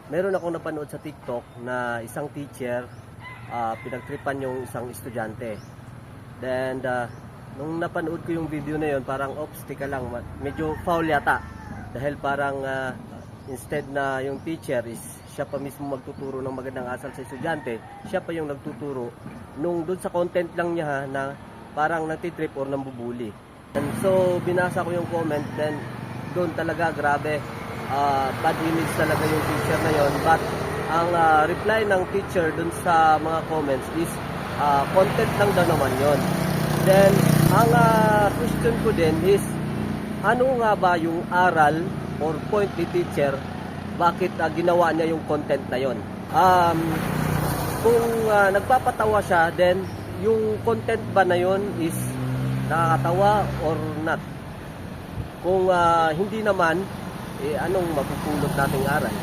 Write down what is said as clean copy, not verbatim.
Meron akong napanood sa TikTok na isang teacher pinagtripan yung isang estudyante. Then nung napanood ko yung video na yon, parang oops, tika lang, medyo foul yata. Dahil parang instead na yung teacher is siya pa mismo magtuturo ng magandang asal sa estudyante, siya pa yung nagtuturo nung doon sa content lang niya na parang nagtitrip or nambubuli. And so binasa ko yung comment, then doon talaga grabe, bad image talaga yung teacher na yon. But ang reply ng teacher dun sa mga comments is content lang daw naman yon. Then ang question ko din is, ano nga ba yung aral or point ni teacher, bakit ginawa niya yung content na yon? Kung nagpapatawa siya, then yung content ba na yon is nakakatawa or not? Kung hindi naman, anong mapupulot nating aral?